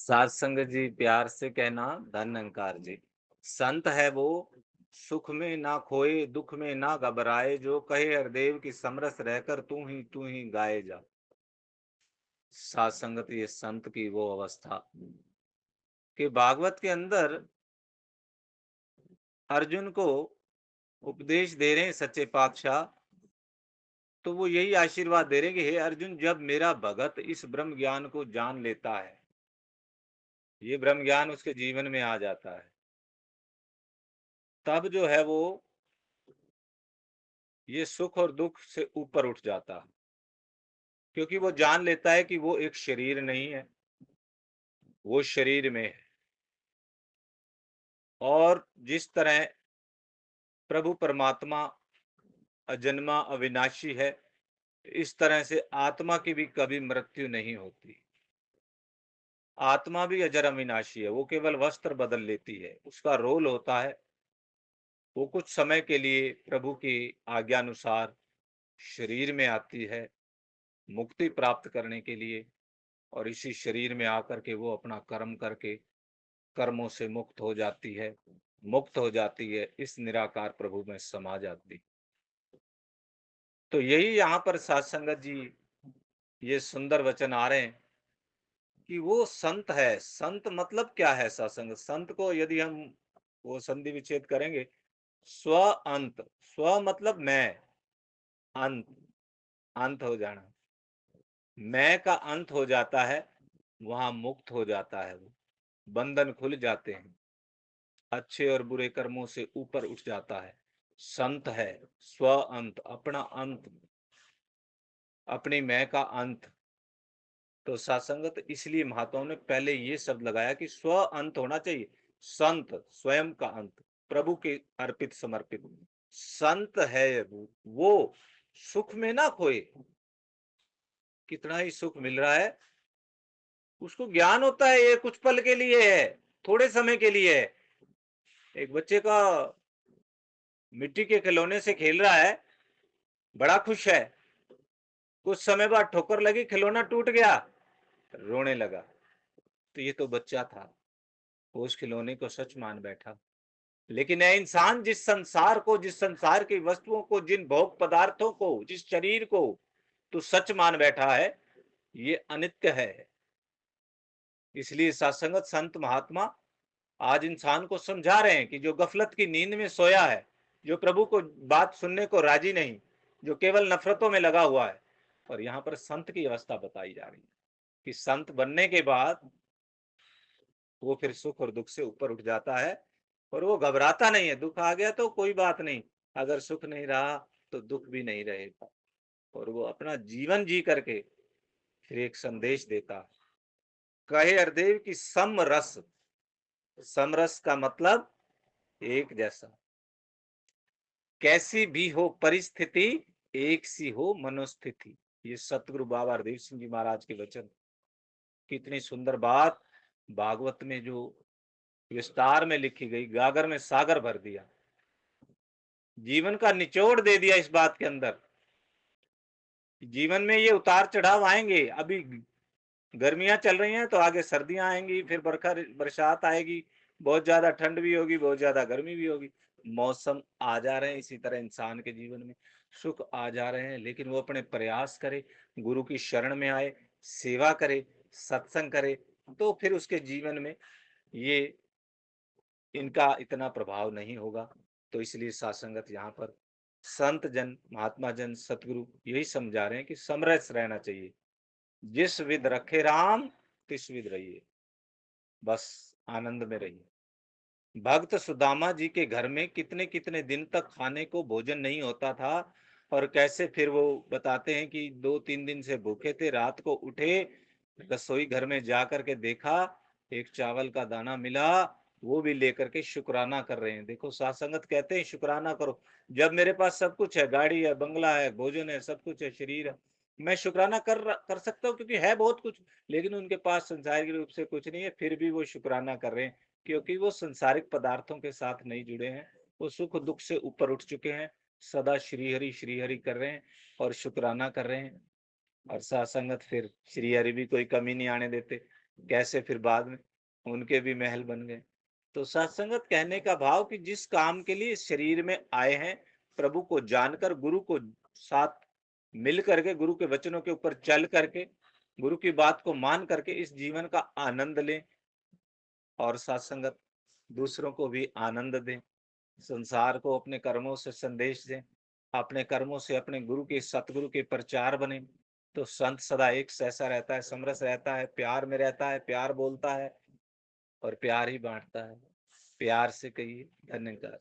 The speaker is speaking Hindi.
सात संगत जी प्यार से कहना धन अंकार जी। संत है वो सुख में ना खोए दुख में ना घबराए जो कहे हरदेव की समरस रहकर तू ही गाए जा। सात संगत ये संत की वो अवस्था कि भागवत के अंदर अर्जुन को उपदेश दे रहे हैं सच्चे पातशाह। तो वो यही आशीर्वाद दे रहे हैं कि हे अर्जुन, जब मेरा भगत इस ब्रह्म ज्ञान को जान लेता है, ये ब्रह्म ज्ञान उसके जीवन में आ जाता है, तब जो है वो ये सुख और दुख से ऊपर उठ जाता है, क्योंकि वो जान लेता है कि वो एक शरीर नहीं है, वो शरीर में है। और जिस तरह प्रभु परमात्मा अजन्मा अविनाशी है, इस तरह से आत्मा की भी कभी मृत्यु नहीं होती। आत्मा भी अजर अविनाशी है, वो केवल वस्त्र बदल लेती है। उसका रोल होता है, वो कुछ समय के लिए प्रभु की आज्ञानुसार शरीर में आती है मुक्ति प्राप्त करने के लिए, और इसी शरीर में आकर के वो अपना कर्म करके कर्मों से मुक्त हो जाती है, मुक्त हो जाती है, इस निराकार प्रभु में समा जाती। तो यही यहाँ पर सात संगत जी ये सुंदर वचन आ रहे हैं कि वो संत है। संत मतलब क्या है? सत्संग संत को यदि हम वो संधि विच्छेद करेंगे, स्व अंत, स्व मतलब मैं, अंत, अंत हो जाना, मैं का अंत हो जाता है, वहां मुक्त हो जाता है, वो बंधन खुल जाते हैं, अच्छे और बुरे कर्मों से ऊपर उठ जाता है। संत है स्व अंत, अपना अंत, अपनी मैं का अंत। तो सत्संगत इसलिए महात्माओं ने पहले ये शब्द लगाया कि स्व अंत होना चाहिए। संत स्वयं का अंत, प्रभु के अर्पित समर्पित संत है वो सुख में ना खोए। कितना ही सुख मिल रहा है, उसको ज्ञान होता है ये कुछ पल के लिए है, थोड़े समय के लिए है। एक बच्चे का मिट्टी के खिलौने से खेल रहा है, बड़ा खुश है, कुछ समय बाद ठोकर लगी, खिलौना टूट गया, रोने लगा। तो ये तो बच्चा था, वो उस खिलौने को सच मान बैठा। लेकिन यह इंसान जिस संसार को, जिस संसार की वस्तुओं को, जिन भोग पदार्थों को, जिस शरीर को तू सच मान बैठा है, ये अनित्य है। इसलिए सत्संगत संत महात्मा आज इंसान को समझा रहे हैं कि जो गफलत की नींद में सोया है, जो प्रभु को बात सुनने को राजी नहीं, जो केवल नफरतों में लगा हुआ है, और यहां पर संत की अवस्था बताई जा रही है कि संत बनने के बाद वो फिर सुख और दुख से ऊपर उठ जाता है, और वो घबराता नहीं है। दुख आ गया तो कोई बात नहीं, अगर सुख नहीं रहा तो दुख भी नहीं रहेगा, और वो अपना जीवन जी करके फिर एक संदेश देता है। कहे हरदेव की समरस, समरस का मतलब एक जैसा, कैसी भी हो परिस्थिति एक सी हो मनोस्थिति। ये सतगुरु बाबा हरदेव सिंह जी महाराज के वचन। कितनी सुंदर बात भागवत में जो विस्तार में लिखी गई, गागर में सागर भर दिया, जीवन का निचोड़ दे दिया इस बात के अंदर। जीवन में ये उतार चढ़ाव आएंगे, अभी गर्मियां चल रही हैं तो आगे सर्दियां आएंगी, फिर बरखा बरसात आएगी, बहुत ज्यादा ठंड भी होगी, बहुत ज्यादा गर्मी भी होगी। मौसम आ जा रहे हैं, इसी तरह इंसान के जीवन में सुख आ जा रहे हैं, लेकिन वो अपने प्रयास करे, गुरु की शरण में आए, सेवा करे, सत्संग करे, तो फिर उसके जीवन में ये इनका इतना प्रभाव नहीं होगा। तो इसलिए सासंगत यहाँ पर संत जन, महात्मा जन, सतगुरु यही समझा रहे हैं कि समरस रहना चाहिए। जिस विध रखे राम तिस विध रहिए, बस आनंद में रहिए। भक्त सुदामा जी के घर में कितने कितने दिन तक खाने को भोजन नहीं होता था, और कैसे फिर वो बताते हैं कि 2-3 दिन से भूखे थे, रात को उठे, रसोई घर में जाकर के देखा, एक चावल का दाना मिला, वो भी लेकर के शुक्राना कर रहे हैं। देखो सासंगत कहते हैं शुक्राना करो। जब मेरे पास सब कुछ है, गाड़ी है, बंगला है, भोजन है, सब कुछ है, शरीर है, मैं शुक्राना कर सकता हूँ क्योंकि है बहुत कुछ। लेकिन उनके पास संसारिक रूप से कुछ नहीं है, फिर भी वो शुक्राना कर रहे हैं, क्योंकि वो संसारिक पदार्थों के साथ नहीं जुड़े हैं, वो सुख दुख से ऊपर उठ चुके हैं, सदा श्री हरि कर रहे हैं और शुक्राना कर रहे हैं। और सासंगत फिर श्री हरि भी कोई कमी नहीं आने देते। कैसे फिर बाद में उनके भी महल बन गए। तो सत्संगत कहने का भाव कि जिस काम के लिए शरीर में आए हैं, प्रभु को जानकर, गुरु को साथ मिल करके, गुरु के वचनों के ऊपर चल करके, गुरु की बात को मान करके इस जीवन का आनंद लें और सत्संगत दूसरों को भी आनंद दें। संसार को अपने कर्मों से संदेश दें, अपने कर्मों से अपने गुरु के, सतगुरु के प्रचार बने। तो संत सदा एक सहसा रहता है, समरस रहता है, प्यार में रहता है, प्यार बोलता है और प्यार ही बांटता है। प्यार से कहिए धन्यवाद।